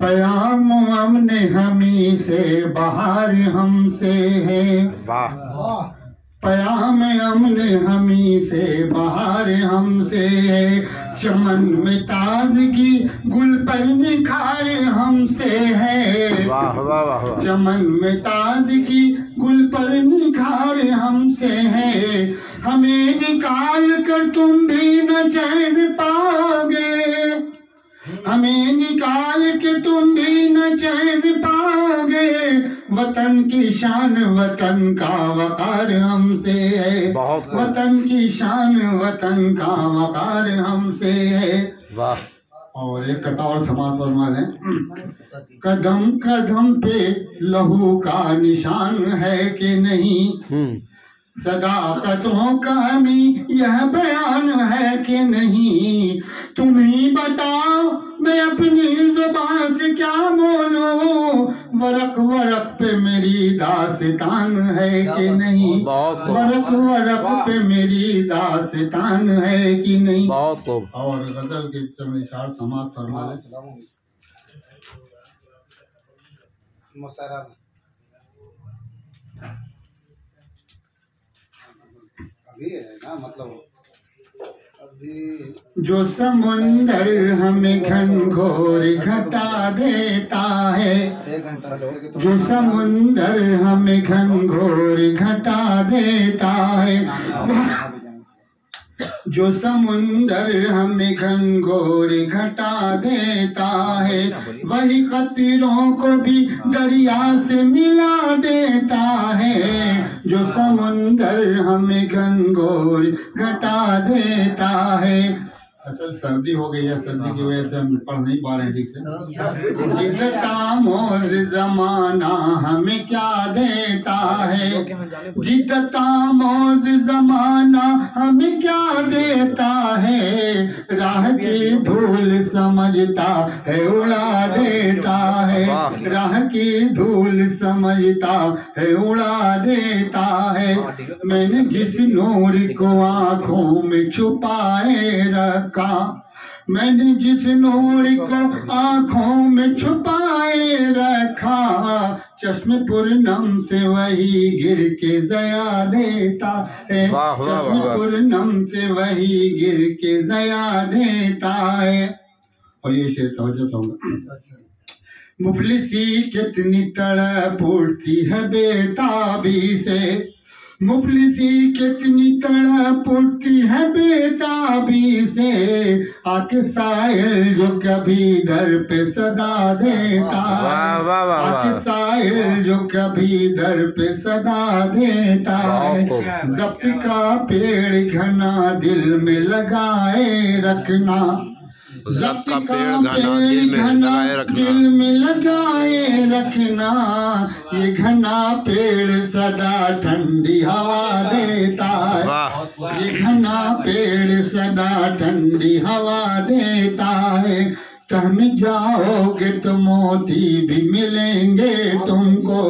पयाम हमने हमी से बाहर हमसे है। वाह। पयाम हमने हमी से बाहर हमसे है। चमन में ताजगी गुल पर निखार हमसे है। वाह वाह वाह वाह। चमन में ताजगी गुल पर निखार हमसे है। हमें निकाल कर तुम भी न चैन पाओगे। हमें निकाल के तुम भी न चैन पाओगे। वतन की शान वतन का वकार हमसे है। वतन की शान वतन का वकार हमसे है। वाह। और एक कथा और समाज फरमान है। कदम कदम पे लहू का निशान है कि नहीं। सदाकतों का हमें यह बयान है कि नहीं। तुम ही बताओ मैं अपनी जुबान से क्या बोलूं। वरक वरक पे मेरी दास्तान है कि नहीं। वरक वरक पे मेरी दास्तान है कि नहीं। बहुत खूब। और गजल के इशार समाज फरमा अभी है ना, मतलब जो समुंदर हमें घनघोर घटा देता है। जो समुंदर हमें घनघोर घटा देता है। जो समुंदर हमें घनघोर घटा देता है। वही कतरों को भी दरिया से मिला देता है। जो समुंदर हमें घनघोर घटा देता है। असल सर्दी हो गई है, सर्दी की वजह से हम पढ़ नहीं पा रहे हैं ठीक से। जितना मोज जमाना हमें क्या देता है। जितना मोज जमाना हमें क्या देता है। राह की धूल समझता है उड़ा देता है। राह की धूल समझता है उड़ा देता है। मैंने जिस नूर को आँखों में छुपाए रखा। मैंने जिस नूर को आँखों में छुपाए रखा। चश्मे पूर्णम से वही गिर के जया देता है। चश्मे पूर्णम से वही गिर के जया देता है। और ये शेर तवज्जो चाहूंगा। मुफलिसी कितनी तड़प उठती है बेताबी से। मुफलिसी कितनी तड़प उठती है बेताबी से। आके साहिल जो कभी दर पे सदा देता है। आके साहिल जो कभी दर पे सदा देता है। जब्त का पेड़ घना दिल में लगाए रखना। जब्त का पेड़ घना दिल में लगाए रखना। ये घना पेड़ सदा ठंडी हवा देता है। ये घना पेड़ सदा ठंडी हवा देता है। तह में जाओगे तो मोती भी मिलेंगे तुमको।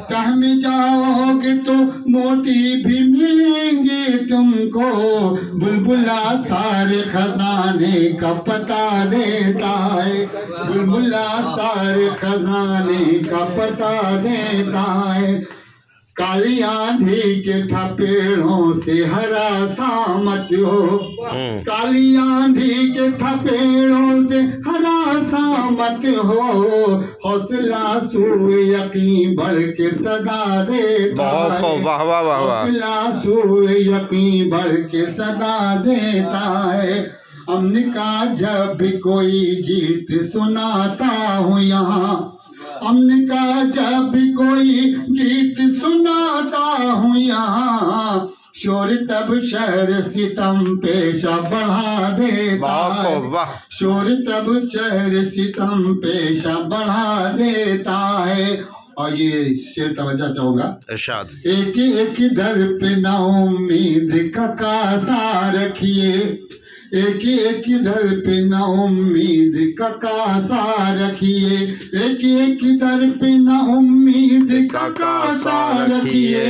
तह में जाओगे तो मोती भी मिलेंगे तुमको। बुलबुला सारे खजाने का पता देता है। बुलबुला सारे खजाने का पता देता है। काली आंधी के थपेड़ों से हरा सा मत हो। काली आंधी के थपेड़ों से हरा सा मत हो। हौसला सूर यकीन बढ़ के सदा देता है। हौसला सूर यकीन बढ़ के सदा देता है। अमन का जब भी कोई गीत सुनाता हूँ यहाँ। अमन का जब भी कोई गीत सुनाता हूँ यहाँ। शोर तब शहर सितम पेशा बढ़ा देता है। शोर तब शहर सितम पेशा बढ़ा देता है। और ये शेर तवज्जो चाहूंगा। एक एक दर पे ना उम्मीद का कासा रखिए। एक दर पे न उम्मीद का कासा रखिए, एक दर पे न उम्मीद का कासा रखिए।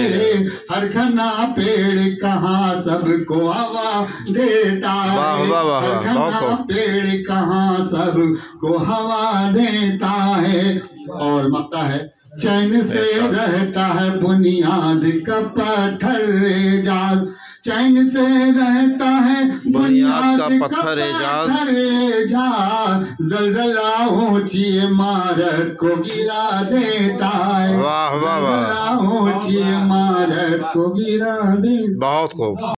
हर घना पेड़ कहाँ सबको हवा देता है, हर घना पेड़ कहाँ सबको हवा देता है। और मकता है, चैन से रहता है बुनियाद का पत्थर एजाज, चैन से रहता है बुनियाद का पत्थर एजाज। जलजला ऊंची इमारत को गिरा देता है, वाह वाह वाह, ऊंची इमारत को गिरा देता। बहुत खूब।